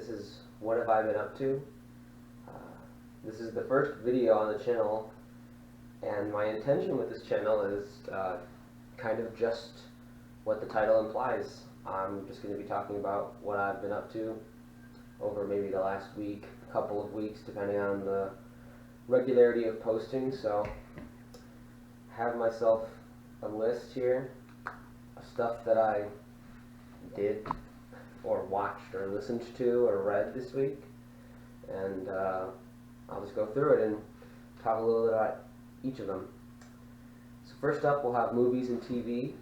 This is What Have I Been Up To? This is the first video on the channel, and my intention with this channel is kind of just what the title implies. I'm just going to be talking about what I've been up to over maybe the last week, couple of weeks, depending on the regularity of posting. So I have myself a list here of stuff that I did or watched or listened to or read this week, and I'll just go through it and talk a little bit about each of them. So first up, we'll have movies and TV.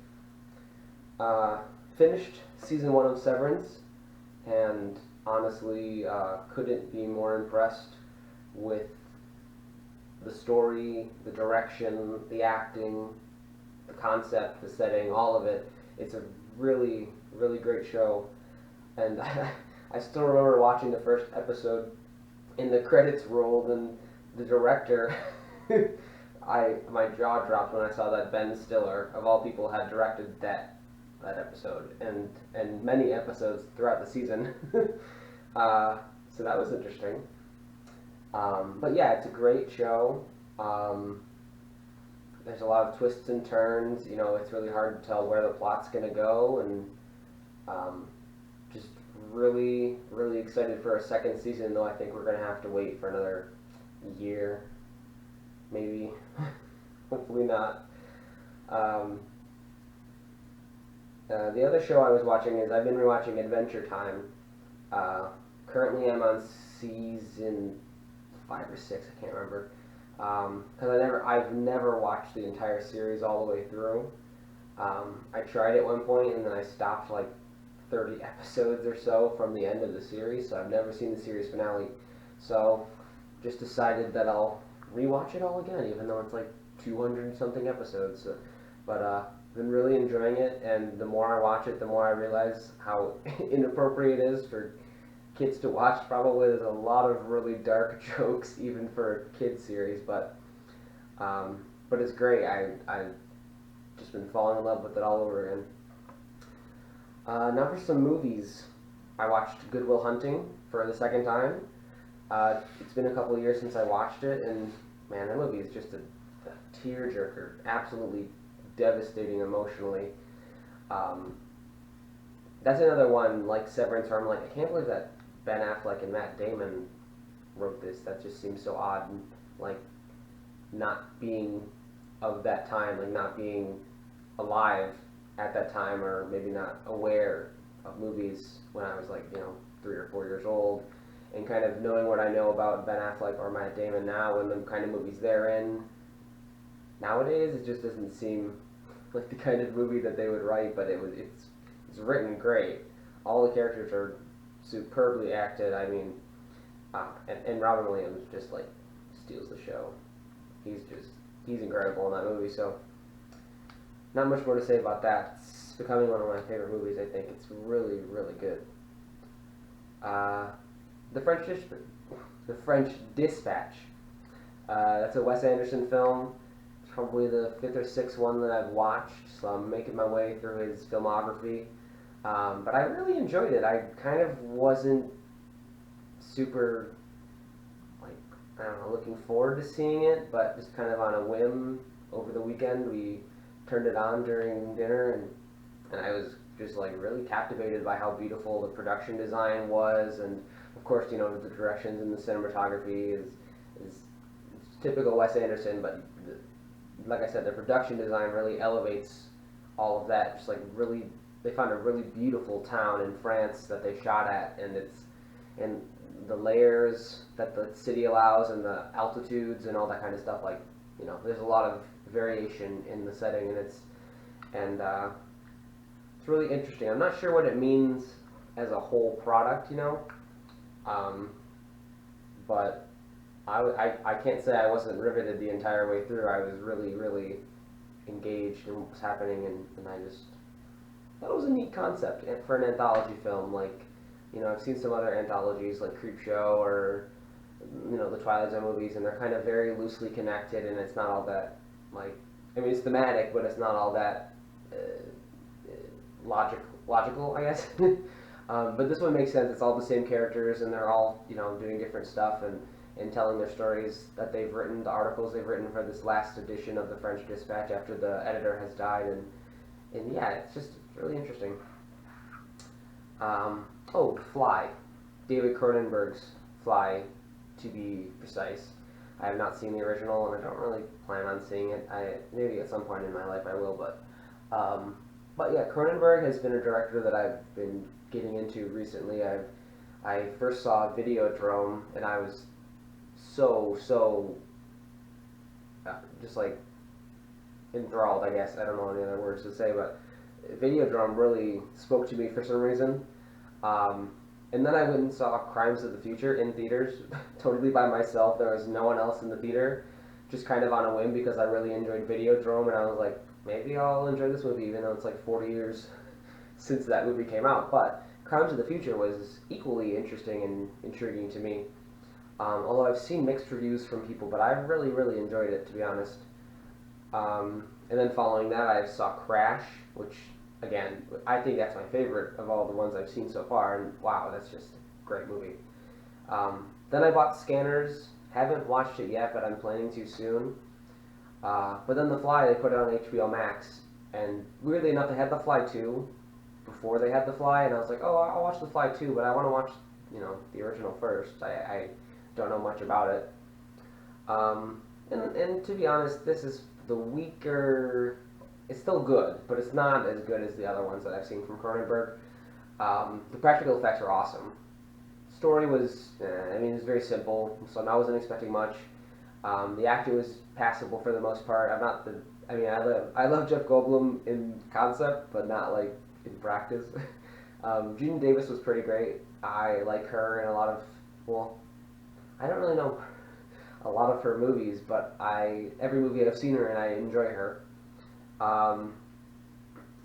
Finished season 1 of Severance, and honestly couldn't be more impressed with the story, the direction, the acting, the concept, the setting, all of it. It's a really, really great show, and I still remember watching the first episode, and the credits rolled, and the director, my jaw dropped when I saw that Ben Stiller, of all people, had directed that episode, and many episodes throughout the season. So that was interesting. But yeah, it's a great show. There's a lot of twists and turns. You know, it's really hard to tell where the plot's going to go, and just really, really excited for a second season, though I think we're going to have to wait for another year, maybe. Hopefully not. The other show I was watching is, I've been rewatching Adventure Time. Currently I'm on season 5 or 6, I can't remember. Because I've never watched the entire series all the way through. I tried at one point, and then I stopped like 30 episodes or so from the end of the series, so I've never seen the series finale. So just decided that I'll rewatch it all again, even though it's like 200 something episodes. So, but been really enjoying it, and the more I watch it, the more I realize how inappropriate it is for kids to watch. Probably there's a lot of really dark jokes even for a kids series, but it's great. I've just been falling in love with it all over again. Now for some movies. I watched Good Will Hunting for the second time. It's been a couple of years since I watched it, and man, that movie is just a tearjerker. Absolutely devastating emotionally. That's another one, like Severance, where I'm like, I can't believe that Ben Affleck and Matt Damon wrote this. That just seems so odd, and like not being of that time, like not being alive at that time, or maybe not aware of movies when I was like, 3 or 4 years old, and kind of knowing what I know about Ben Affleck or Matt Damon now and the kind of movies they're in nowadays, it just doesn't seem like the kind of movie that they would write. But it's written great. All the characters are superbly acted. I mean, and Robin Williams just like steals the show. He's incredible in that movie. So not much more to say about that. It's becoming one of my favorite movies. I think it's really, really good. The French Dispatch. That's a Wes Anderson film. It's probably the 5th or 6th one that I've watched, so I'm making my way through his filmography. But I really enjoyed it. I kind of wasn't super, looking forward to seeing it, but just kind of on a whim over the weekend, we turned it on during dinner, and I was just really captivated by how beautiful the production design was, and of course, the directions and the cinematography is typical Wes Anderson, but like I said, the production design really elevates all of that. Just they found a really beautiful town in France that they shot at, and the layers that the city allows, and the altitudes and all that kind of stuff. There's a lot of variation in the setting, and it's really interesting. I'm not sure what it means as a whole product, but I can't say I wasn't riveted the entire way through. I was really, really engaged in what was happening, and I just thought it was a neat concept for an anthology film. I've seen some other anthologies like Creepshow or the Twilight Zone movies, and they're kind of very loosely connected, and it's not all that it's thematic, but it's not all that logical, I guess. But this one makes sense. It's all the same characters, and they're all doing different stuff and telling their stories that they've written, the articles they've written for this last edition of the French Dispatch after the editor has died, and yeah, it's just really interesting. Fly, David Cronenberg's Fly, to be precise. I have not seen the original, and I don't really plan on seeing it. Maybe at some point in my life I will, but yeah, Cronenberg has been a director that I've been getting into recently. I first saw Videodrome, and I was so just like enthralled, I guess. I don't know any other words to say, but Videodrome really spoke to me for some reason. And then I went and saw Crimes of the Future in theaters, totally by myself. There was no one else in the theater, just kind of on a whim because I really enjoyed Videodrome, and I was like, maybe I'll enjoy this movie, even though it's like 40 years since that movie came out. But Crimes of the Future was equally interesting and intriguing to me. Although I've seen mixed reviews from people, but I really, really enjoyed it, to be honest. And then following that, I saw Crash, which, again, I think that's my favorite of all the ones I've seen so far, and wow, that's just a great movie. Then I bought Scanners. Haven't watched it yet, but I'm planning to soon. But then The Fly, they put it on HBO Max, and weirdly enough, they had The Fly 2 before they had The Fly, and I was like, oh, I'll watch The Fly 2, but I want to watch, the original first. I don't know much about it. And to be honest, this is the weaker. It's still good, but it's not as good as the other ones that I've seen from Cronenberg. The practical effects are awesome. Story was, it was very simple, so I wasn't expecting much. The acting was passable for the most part. I love Jeff Goldblum in concept, but not like in practice. Gina Davis was pretty great. I like her in a lot of, I don't really know a lot of her movies, but every movie I've seen her in, I enjoy her.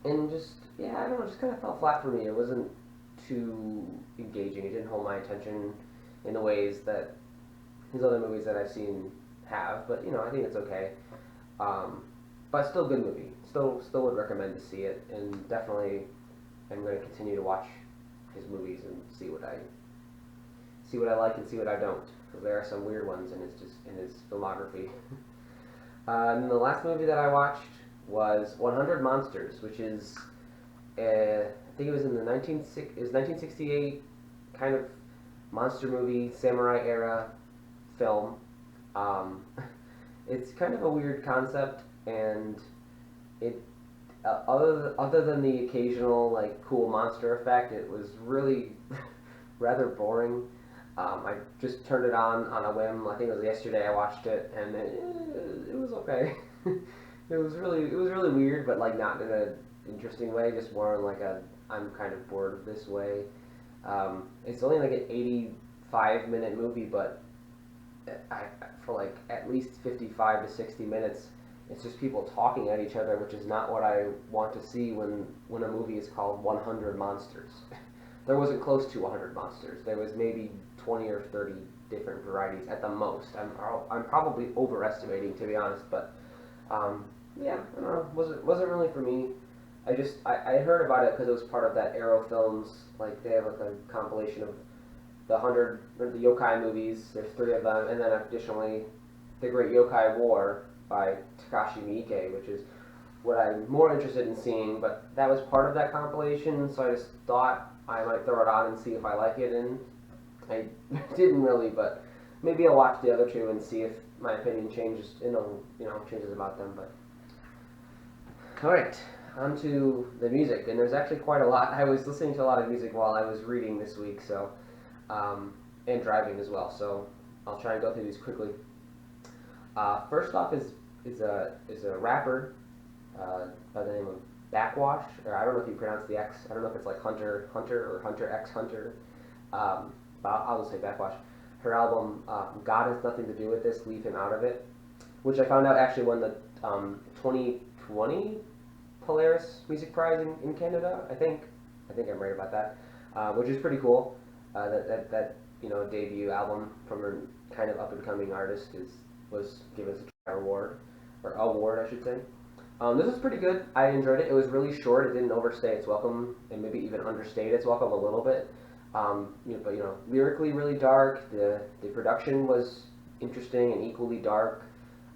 And just, I don't know, it just kind of fell flat for me. It wasn't too engaging. It didn't hold my attention in the ways that his other movies that I've seen have, but I think it's okay. But still a good movie. Still would recommend to see it, and definitely I'm going to continue to watch his movies and see what I like and see what I don't, because there are some weird ones in his filmography. And the last movie that I watched was 100 Monsters, which is I think it was in the 1968 kind of monster movie, samurai era film. It's kind of a weird concept, and it other than the occasional like cool monster effect, it was really rather boring. I just turned it on a whim. I think it was yesterday I watched it, and it was okay. It was really weird, but like not in an interesting way, just more like I'm kind of bored of this way. It's only like an 85-minute movie, but for like at least 55 to 60 minutes, it's just people talking at each other, which is not what I want to see when a movie is called 100 Monsters. There wasn't close to 100 monsters. There was maybe 20 or 30 different varieties at the most. I'm probably overestimating, to be honest, but I don't know. Wasn't really for me. I heard about it because it was part of that Arrow Films. Like they have like a compilation of the yokai movies. There's 3 of them, and then additionally, The Great Yokai War by Takashi Miike, which is what I'm more interested in seeing. But that was part of that compilation, so I just thought I might throw it on and see if I like it, and I didn't really, but maybe I'll watch the other 2 and see if my opinion changes, changes about them. But all right, on to the music, and there's actually quite a lot. I was listening to a lot of music while I was reading this week, so and driving as well. So I'll try and go through these quickly. First off is a rapper by the name of Backwash, or I don't know if you pronounce the X. I don't know if it's like Hunter or Hunter X Hunter. But I'll just say Backwash. Her album God Has Nothing to Do with This, Leave Him Out of It, which I found out actually won the 2020 Polaris Music Prize in Canada. I think I'm right about that, which is pretty cool. That debut album from a kind of up and coming artist was given such an award, I should say. This was pretty good. I enjoyed it. It was really short. It didn't overstay its welcome, and maybe even understayed its welcome a little bit. But lyrically really dark. The production was interesting and equally dark.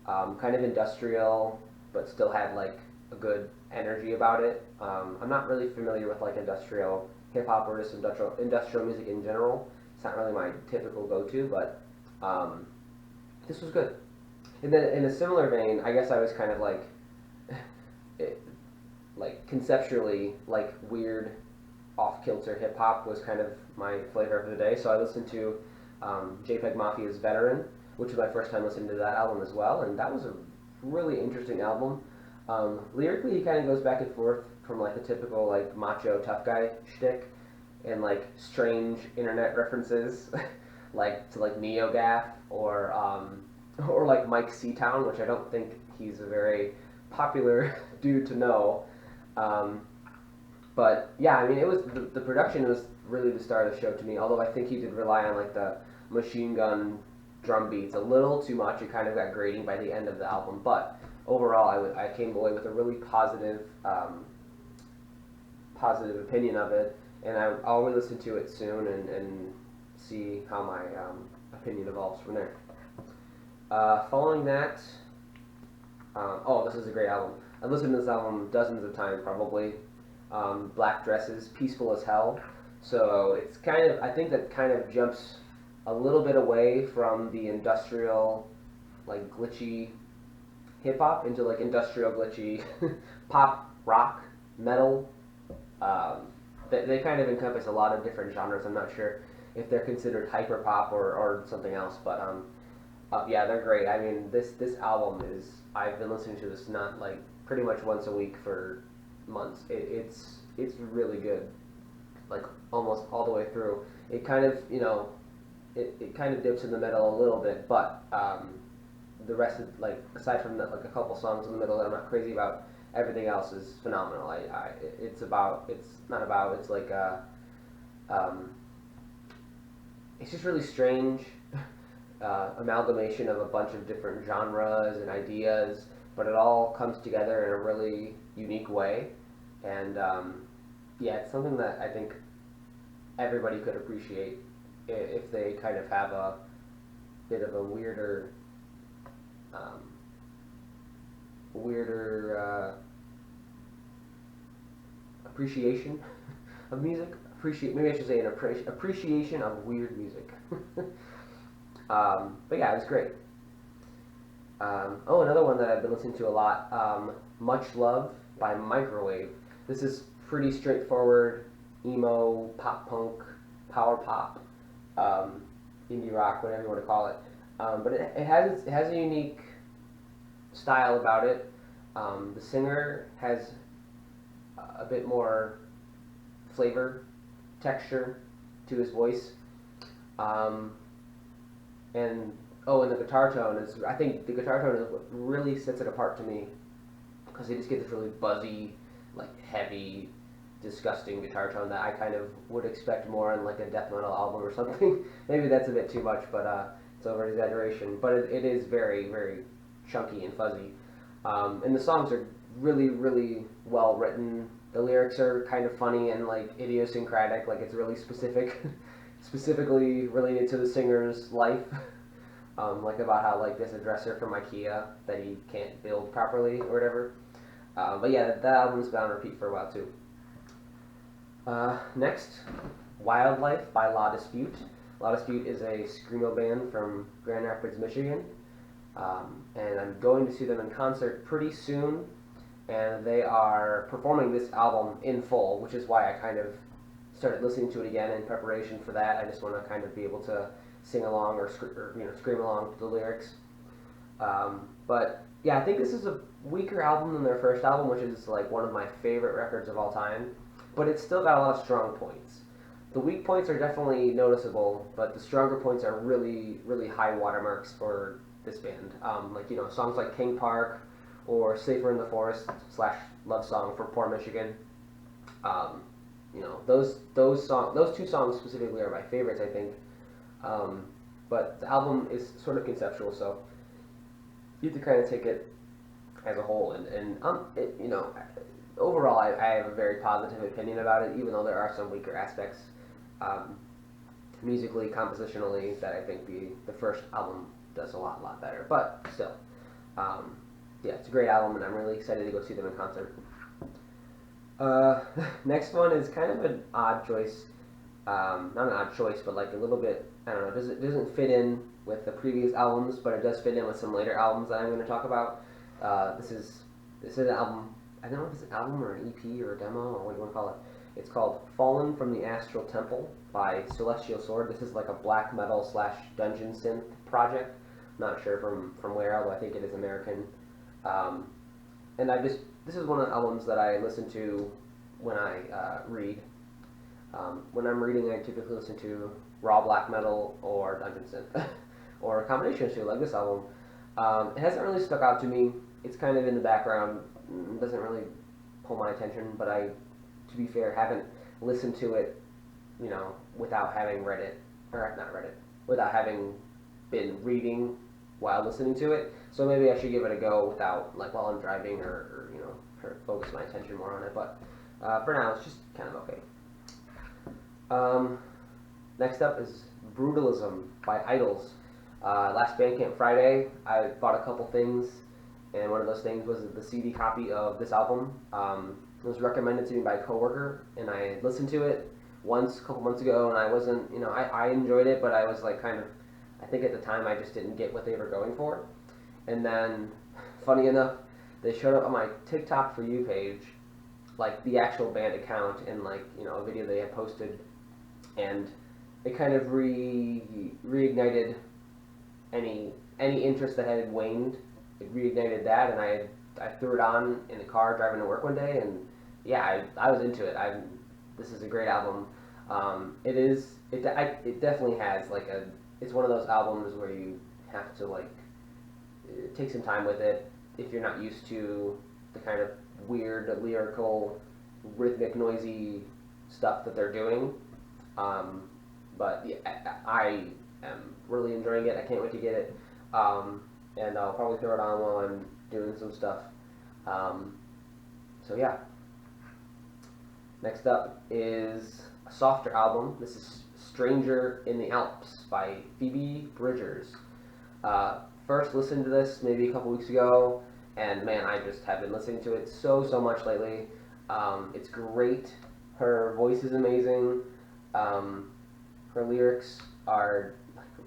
Kind of industrial, but still had like a good energy about it. I'm not really familiar with like industrial hip hop or just industrial music in general. It's not really my typical go-to, but this was good. And then in a similar vein, I guess I was kind of like, like conceptually, like weird, off-kilter hip hop was kind of my flavor of the day. So I listened to JPEG Mafia's Veteran, which was my first time listening to that album as well, and that was a really interesting album. Lyrically, he kind of goes back and forth from like the typical like macho tough guy shtick, and like strange internet references, like to like NeoGaf or like Mike Seatown, which I don't think he's a very popular dude to know. But yeah, I mean, it was the production was really the star of the show to me. Although I think he did rely on like the machine gun drum beats a little too much. It kind of got grating by the end of the album. But overall, I came away with a really positive opinion of it, and I'll re-listen to it soon and see how my opinion evolves from there. Following that, this is a great album. I've listened to this album dozens of times probably. Black Dresses, Peaceful as Hell. So it's kind of, I think that kind of jumps a little bit away from the industrial, like glitchy hip hop into like industrial glitchy pop, rock, metal. They kind of encompass a lot of different genres. I'm not sure if they're considered hyper pop or something else, but yeah, they're great. I mean, this album is, I've been listening to this not like pretty much once a week for months. It's really good, like almost all the way through. It kind of it kind of dips in the middle a little bit, but the rest of, like, aside from like a couple songs in the middle that I'm not crazy about, everything else is phenomenal. It's like it's just really strange amalgamation of a bunch of different genres and ideas, but it all comes together in a really unique way. And yeah, it's something that I think everybody could appreciate if they kind of have a bit of a weirder appreciation of music. Maybe I should say an appreciation of weird music. But yeah, it was great. Another one that I've been listening to a lot, Much Love by Microwave. This is pretty straightforward, emo, pop punk, power pop, indie rock, whatever you want to call it. But it has a unique style about it. The singer has a bit more flavor, texture to his voice. And the guitar tone is, I think the guitar tone is what really sets it apart to me, because you just get this really buzzy, like heavy, disgusting guitar tone that I kind of would expect more on like a death metal album or something. Maybe that's a bit too much, but it's over exaggeration. But it is very, very chunky and fuzzy. And the songs are really, really well written. The lyrics are kind of funny and like idiosyncratic, like it's really specifically related to the singer's life. Like about how like there's a dresser from IKEA that he can't build properly or whatever. But yeah, that album's been on repeat for a while too. Next, Wildlife by La Dispute. La Dispute is a screamo band from Grand Rapids, Michigan. And I'm going to see them in concert pretty soon. And they are performing this album in full, which is why I kind of started listening to it again in preparation for that. I just want to kind of be able to sing along or scream along to the lyrics. But yeah, I think this is a weaker album than their first album, which is like one of my favorite records of all time. But it's still got a lot of strong points. The weak points are definitely noticeable, but the stronger points are really, really high watermarks for this band. Songs like King Park or Safer in the Forest / Love Song for Poor Michigan. Those two songs specifically are my favorites, I think. But the album is sort of conceptual, so you have to kind of take it as a whole, you know, overall, I have a very positive opinion about it, even though there are some weaker aspects, um, musically, compositionally, that I think the first album does a lot better. But still, um, yeah, it's a great album, and I'm really excited to go see them in concert. Next one is kind of an odd choice. Not an odd choice, but like a little bit. I don't know. Doesn't fit in with the previous albums, but it does fit in with some later albums that I'm going to talk about. This is an album. I don't know if it's an album or an EP or a demo or what do you want to call it. It's called "Fallen from the Astral Temple" by Celestial Sword. This is like a black metal / dungeon synth project. Not sure from where, although I think it is American. And this is one of the albums that I listen to when I read. When I'm reading, I typically listen to raw black metal or dungeon synth, or a combination of two, like this album. It hasn't really stuck out to me. It's kind of in the background, doesn't really pull my attention, but to be fair, haven't listened to it, you know, without having read it, or not read it, without having been reading while listening to it. So maybe I should give it a go without, like, while I'm driving or you know, focus my attention more on it. But for now, it's just kind of okay. Next up is Brutalism by Idols. Last Bandcamp Friday, I bought a couple things, and one of those things was the CD copy of this album. It was recommended to me by a coworker, and I had listened to it once a couple months ago, and I wasn't, you know, I enjoyed it, but I was like kind of, I think at the time I just didn't get what they were going for. And then, funny enough, they showed up on my TikTok For You page, like the actual band account, and like, you know, a video they had posted, and it kind of reignited any interest that had waned. It reignited that, and I threw it on in the car driving to work one day, and yeah, I was into it. This is a great album. It definitely has like it's one of those albums where you have to like take some time with it if you're not used to the kind of weird lyrical, rhythmic, noisy stuff that they're doing. But yeah, I am really enjoying it. I can't wait to get it. And I'll probably throw it on while I'm doing some stuff. So yeah. Next up is a softer album. This is Stranger in the Alps by Phoebe Bridgers. First listened to this maybe a couple weeks ago, and man, I just have been listening to it so much lately. It's great. Her voice is amazing. Her lyrics are,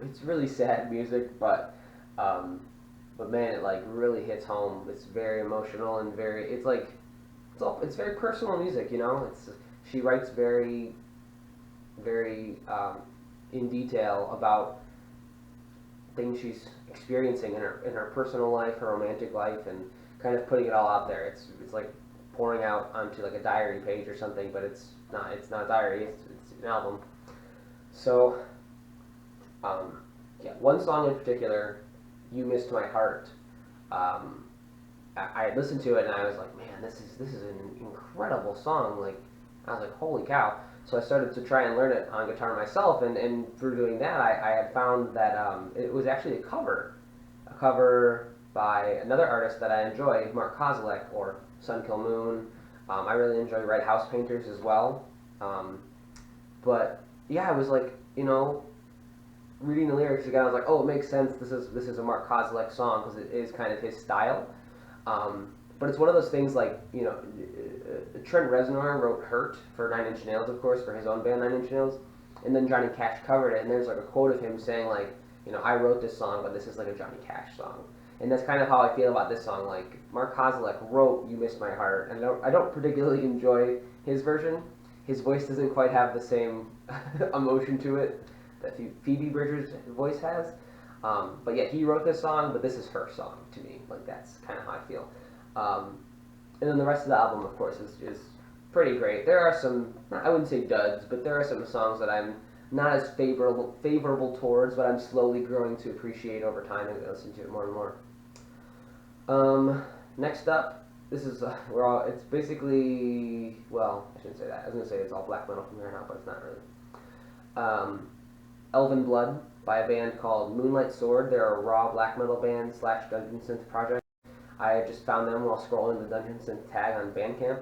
it's really sad music, but man, it like really hits home. It's very emotional and it's very personal music, you know. She writes very in detail about things she's experiencing in her personal life, her romantic life, and kind of putting it all out there. It's like pouring out onto like a diary page or something, but it's not a diary. It's an album. So, yeah, one song in particular, "You Missed My Heart." I listened to it and I was like, man, this is an incredible song. Like, I was like, holy cow. So I started to try and learn it on guitar myself, and through doing that, I had found that it was actually a cover by another artist that I enjoy, Mark Kozilek, or Sun Kill Moon. I really enjoy Red House Painters as well. But yeah, I was like, you know, reading the lyrics again, I was like, oh, it makes sense. This is a Mark Kozilek song because it is kind of his style. But it's one of those things like, you know, Trent Reznor wrote "Hurt" for Nine Inch Nails, of course, for his own band Nine Inch Nails, and then Johnny Cash covered it, and there's like a quote of him saying like, you know, I wrote this song, but this is like a Johnny Cash song. And that's kind of how I feel about this song. Like, Mark Kozilek wrote "You Missed My Heart," and I don't particularly enjoy his version. His voice doesn't quite have the same emotion to it that Phoebe Bridgers' voice has. But yeah, he wrote this song, but this is her song to me. Like, that's kind of how I feel. And then the rest of the album, of course, is pretty great. There are some, I wouldn't say duds, but there are some songs that I'm not as favorable towards, but I'm slowly growing to appreciate over time and listen to it more and more. Next up, this is, it's basically, well, I shouldn't say that. I was going to say it's all black metal from here on out, but it's not really. Elven Blood by a band called Moonlight Sword. They're a raw black metal band / dungeon synth project. I just found them while scrolling the Dungeons and Tag on Bandcamp,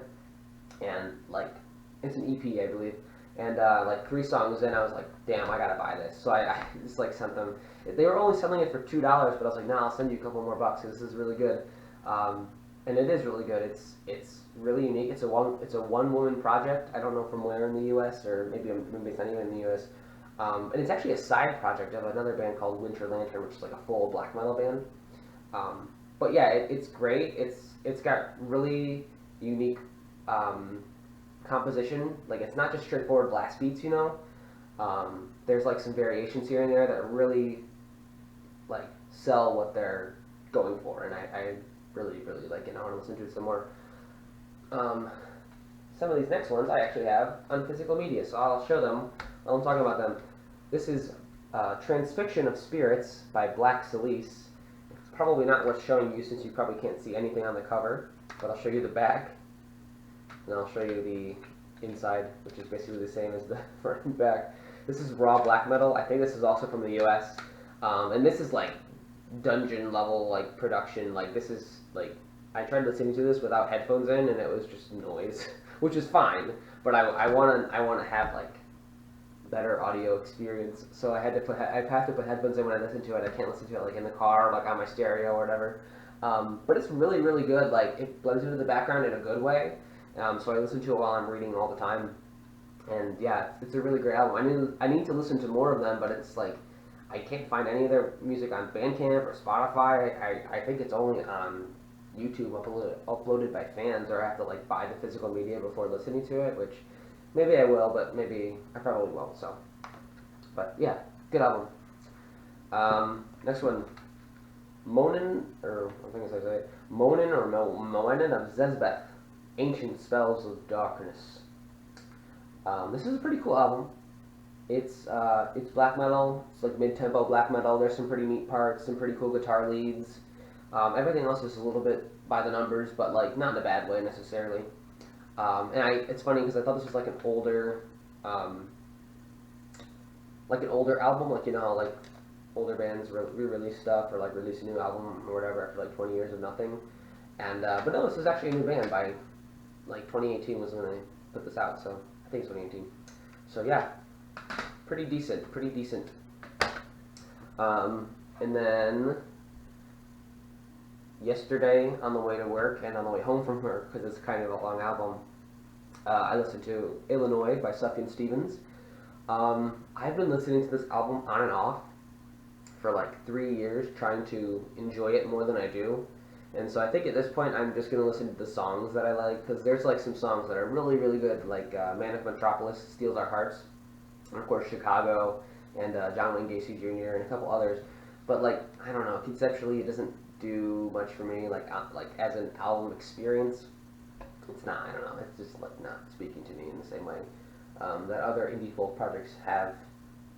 and like it's an EP, I believe. And like 3 songs in, I was like, damn, I gotta buy this. So I just like sent them. They were only selling it for $2, but I was like, nah, I'll send you a couple more bucks. This is really good, and it is really good. It's really unique. It's a one woman project. I don't know from where in the U.S. or maybe it's not even in the U.S. And it's actually a side project of another band called Winter Lantern, which is like a full black metal band. But yeah, it's great. It's got really unique composition. Like it's not just straightforward blast beats, you know. There's like some variations here and there that really like sell what they're going for, and I really like it. I want to listen to it some more. Some of these next ones I actually have on physical media, so I'll show them while I'm talking about them. This is Transfiction of Spirits by Black Solice. It's probably not worth showing you since you probably can't see anything on the cover, but I'll show you the back, and I'll show you the inside, which is basically the same as the front and back. This is raw black metal. I think this is also from the US, and this is like dungeon level like production. Like this is like, I tried listening to this without headphones in, and it was just noise, which is fine. But I want to have like better audio experience, so I have to put headphones in when I listen to it. I can't listen to it like in the car, or like on my stereo or whatever. But it's really good. Like it blends into the background in a good way. So I listen to it while I'm reading all the time. And yeah, it's a really great album. I need to listen to more of them, but it's like I can't find any of their music on Bandcamp or Spotify. I think it's only on YouTube uploaded by fans, or I have to like buy the physical media before listening to it, which maybe I will, but maybe I probably won't. So, but yeah, good album. Next one, Monin, or I think I say it, Monin or Moenen of Zezbeth, Ancient Spells of Darkness. This is a pretty cool album. It's black metal. It's like mid-tempo black metal. There's some pretty neat parts, some pretty cool guitar leads. Everything else is a little bit by the numbers, but like not in a bad way necessarily. It's funny because I thought this was like an older album, like you know how like older bands re-release stuff or like release a new album or whatever after like 20 years of nothing. And but no, this is actually a new band by like 2018 was when they put this out, so I think it's 2018. So yeah, pretty decent. And then yesterday on the way to work and on the way home from work, because it's kind of a long album, I listened to Illinois by Sufjan Stevens. I've been listening to this album on and off for like 3 years, trying to enjoy it more than I do. And so I think at this point I'm just going to listen to the songs that I like, because there's like some songs that are really good, like Man of Metropolis, Steals Our Hearts, and of course Chicago, and John Wayne Gacy Jr., and a couple others. But like, I don't know, conceptually it doesn't do much for me, like as an album experience. It's not, I don't know, it's just like not speaking to me in the same way that other indie folk projects have,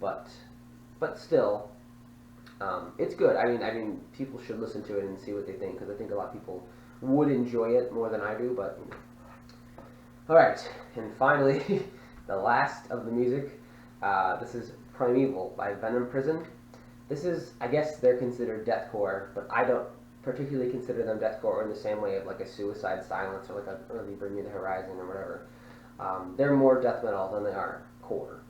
but still, it's good. I mean, people should listen to it and see what they think, because I think a lot of people would enjoy it more than I do, but, you know. Alright, and finally, the last of the music, this is Primeval by Venom Prison. This is, I guess they're considered deathcore, but I don't particularly consider them deathcore in the same way of like a Suicide Silence or like a early Bring Me the Horizon or whatever. They're more death metal than they are core.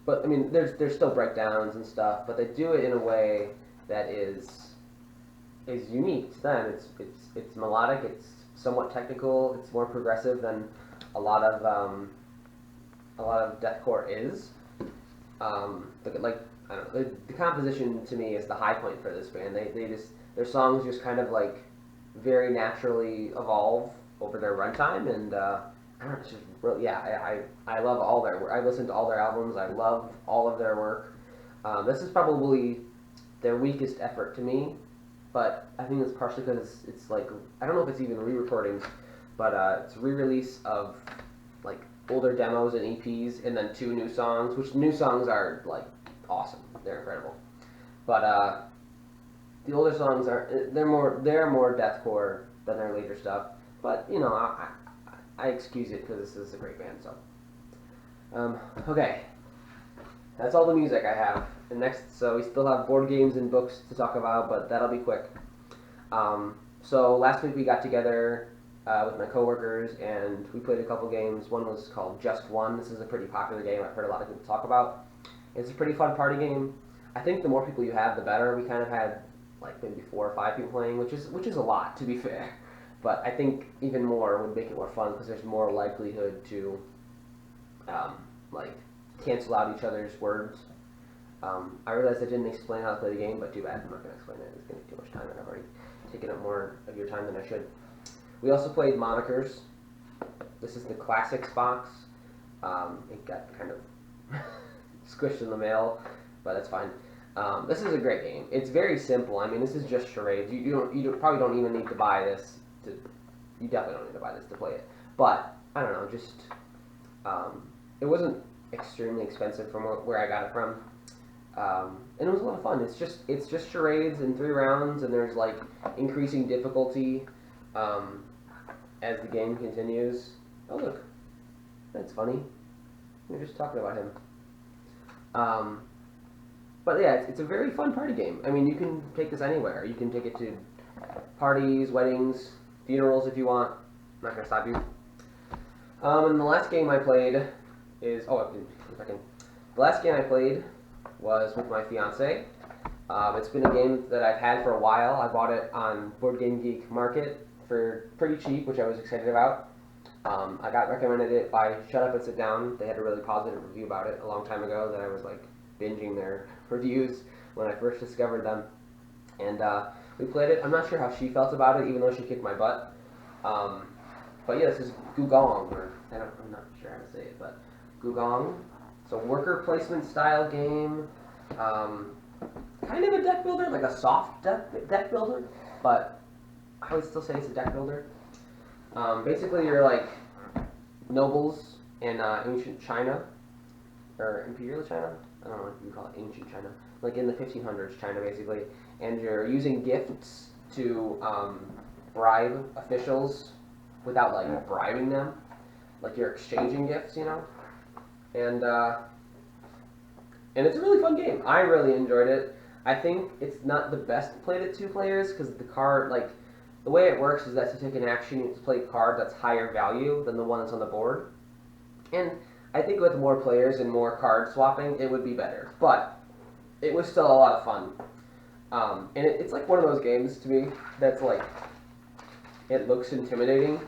But I mean, there's still breakdowns and stuff, but they do it in a way that is unique to them. It's melodic. It's somewhat technical. It's more progressive than a lot of deathcore is. Like, I don't know, the composition to me is the high point for this band. Their songs just kind of like very naturally evolve over their runtime, and I don't know, it's just really, yeah, I love all their work. I listened to all their albums. I love all of their work. This is probably their weakest effort to me, but I think it's partially because it's like, I don't know if it's even re-recordings, but it's a re-release of like older demos and EPs, and then 2 new songs, which new songs are like awesome. They're incredible. But the older songs they're more deathcore than their later stuff. But you know, I excuse it because this is a great band. So okay, that's all the music I have. And next, so we still have board games and books to talk about, but that'll be quick. So last week we got together with my coworkers and we played a couple games. One was called Just One. This is a pretty popular game I've heard a lot of people talk about. It's a pretty fun party game. I think the more people you have, the better. We kind of had like maybe 4 or 5 people playing, which is a lot to be fair. But I think even more would make it more fun because there's more likelihood to like cancel out each other's words. I realized I didn't explain how to play the game, but too bad. I'm not going to explain it. It's going to take too much time, and I've already taken up more of your time than I should. We also played Monikers. This is the classics box. It got kind of squished in the mail, but that's fine. This is a great game. It's very simple. I mean, this is just charades. You probably don't even need to buy this. You definitely don't need to buy this to play it. But I don't know. Just it wasn't extremely expensive from where I got it from. And it was a lot of fun. It's just charades in 3 rounds, and there's like increasing difficulty as the game continues. Oh look, that's funny. We were just talking about him. But yeah, it's a very fun party game. I mean, you can take this anywhere. You can take it to parties, weddings, funerals if you want. I'm not gonna stop you. And the last game I played is the last game I played was with my fiance. It's been a game that I've had for a while. I bought it on Board Game Geek Market for pretty cheap, which I was excited about. I got recommended it by Shut Up and Sit Down. They had a really positive review about it a long time ago that I was like binging their reviews when I first discovered them. And we played it. I'm not sure how she felt about it, even though she kicked my butt. But yeah, this is Gugong, or I'm not sure how to say it, but Gugong. It's a worker placement style game. Kind of a deck builder, like a soft deck builder, but I would still say it's a deck builder. Basically, you're like nobles in ancient China, or imperial China. I don't know if you call it ancient China, like in the 1500s China, basically. And you're using gifts to bribe officials without like bribing them. Like you're exchanging gifts, you know. And it's a really fun game. I really enjoyed it. I think it's not the best played at 2 players because the card, like, the way it works is that to take an action, you have to play a card that's higher value than the one that's on the board. And I think with more players and more card swapping, it would be better. But it was still a lot of fun. And it's like one of those games to me that's like, it looks intimidating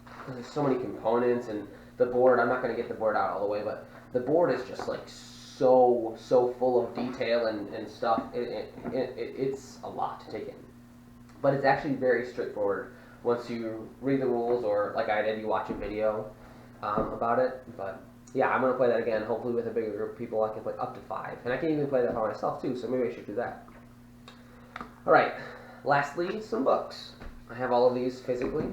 because there's so many components and the board. I'm not going to get the board out all the way, but the board is just like so full of detail and stuff. It's a lot to take in. But it's actually very straightforward once you read the rules, or like I did, you watch a video about it. But yeah, I'm going to play that again, hopefully with a bigger group of people. I can play up to 5. And I can even play that by myself too, so maybe I should do that. Alright, lastly, some books. I have all of these physically.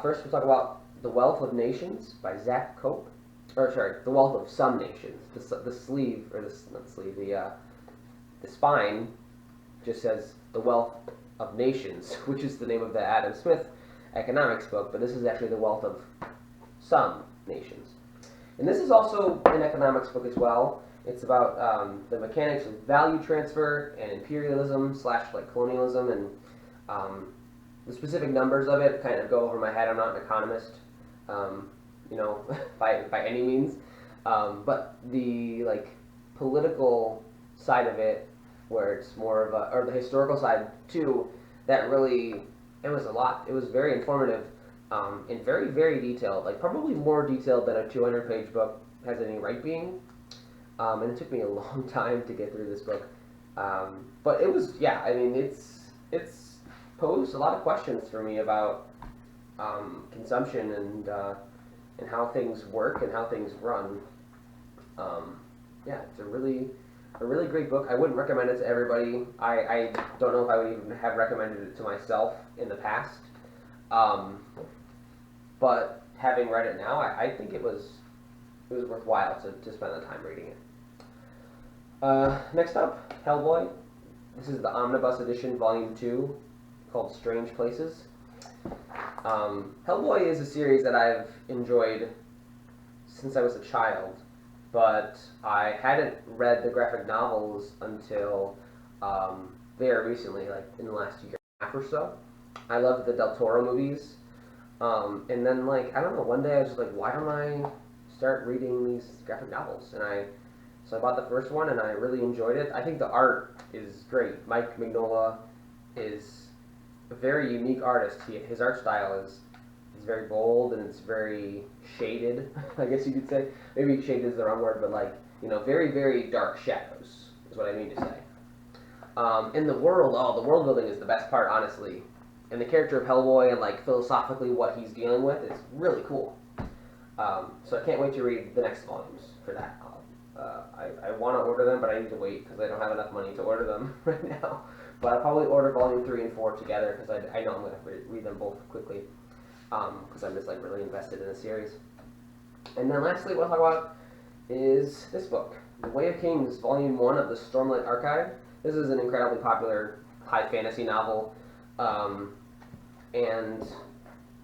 First, we'll talk about The Wealth of Nations by Zach Cope. Or sorry, The Wealth of Some Nations. The sleeve, or not the sleeve, the spine just says The Wealth of Nations, which is the name of the Adam Smith economics book, but this is actually The Wealth of Some Nations. And this is also an economics book as well. It's about the mechanics of value transfer and imperialism / like colonialism, and the specific numbers of it kind of go over my head. I'm not an economist, you know, by any means, but the like political side of it, where it's more of a, or the historical side too, that really, it was a lot. It was very informative and very, very detailed, like probably more detailed than a 200-page book has any right being. And it took me a long time to get through this book. But it was, yeah, I mean, it's posed a lot of questions for me about consumption and how things work and how things run. Yeah, it's a really great book. I wouldn't recommend it to everybody. I don't know if I would even have recommended it to myself in the past. But having read it now, I think it was worthwhile to spend the time reading it. Next up, Hellboy. This is the Omnibus Edition, Volume 2, called Strange Places. Hellboy is a series that I've enjoyed since I was a child, but I hadn't read the graphic novels until very recently, like in the last year. half or so. I loved the Del Toro movies. And then, like, I don't know, one day I was just like, why don't I start reading these graphic novels? So I bought the first one and I really enjoyed it. I think the art is great. Mike Mignola is a very unique artist. His art style is very bold and it's very shaded, I guess you could say. Maybe shaded is the wrong word, but like, very, very dark shadows is what I mean to say. In the world, the world building is the best part, honestly. And the character of Hellboy and like philosophically what he's dealing with is really cool. So I can't wait to read the next volumes for that. I want to order them, but I need to wait because I don't have enough money to order them right now. But I'll probably order volume 3 and 4 together because I know I'm going to read them both quickly because I'm just like really invested in the series. And then lastly, what I'll talk about is this book, The Way of Kings, Volume 1 of the Stormlight Archive. This is an incredibly popular high fantasy novel. And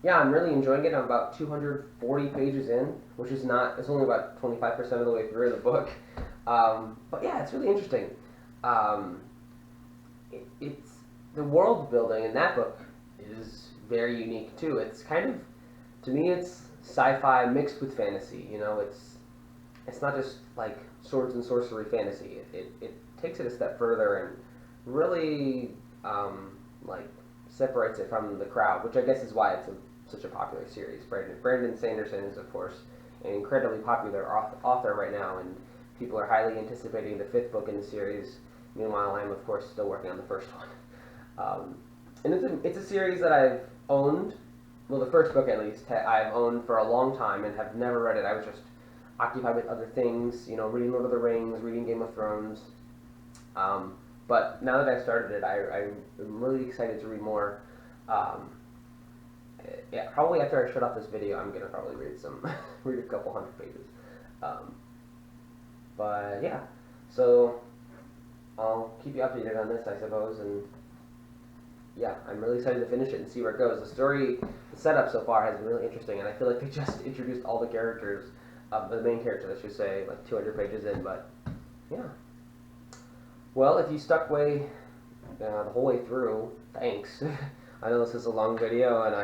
yeah, I'm really enjoying it. I'm about 240 pages in, which is not, it's only about 25% of the way through the book. But yeah, it's really interesting. It's the world building in that book is very unique too. It's kind of, to me, it's sci-fi mixed with fantasy. It's not just like swords and sorcery fantasy. It takes it a step further and really like separates it from the crowd, which I guess is why it's such a popular series. Brandon Sanderson is, of course, an incredibly popular author right now, and people are highly anticipating the 5th book in the series. Meanwhile, I'm, of course, still working on the first one. And it's a series that I've owned, well, the first book at least, I've owned for a long time and have never read it. I was just occupied with other things, reading Lord of the Rings, reading Game of Thrones. But now that I've started it, I'm really excited to read more. Yeah, probably after I shut off this video, I'm gonna probably read a couple hundred pages. But yeah, so I'll keep you updated on this, I suppose, and yeah, I'm really excited to finish it and see where it goes. The setup so far has been really interesting, and I feel like they just introduced all the characters, the main character, I should say, like 200 pages in, but yeah. Well, if you stuck the whole way through, thanks. I know this is a long video, and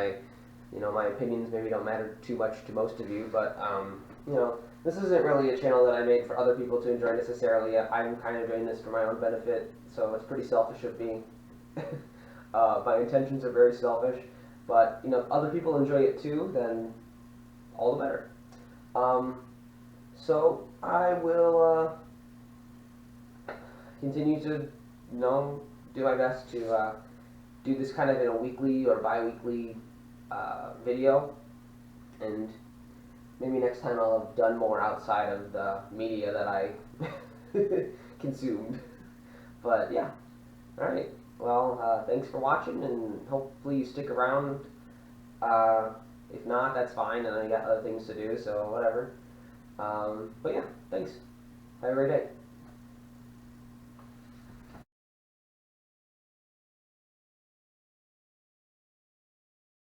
my opinions maybe don't matter too much to most of you, but, this isn't really a channel that I made for other people to enjoy necessarily. I'm kind of doing this for my own benefit, so it's pretty selfish of me. My intentions are very selfish, but, if other people enjoy it too, then all the better. So I will, continue to, do my best to do this kind of in a weekly or bi-weekly video, and maybe next time I'll have done more outside of the media that I consumed. But yeah, alright, well, thanks for watching, and hopefully you stick around. If not, that's fine, and I got other things to do, so whatever. But yeah, thanks. Have a great day.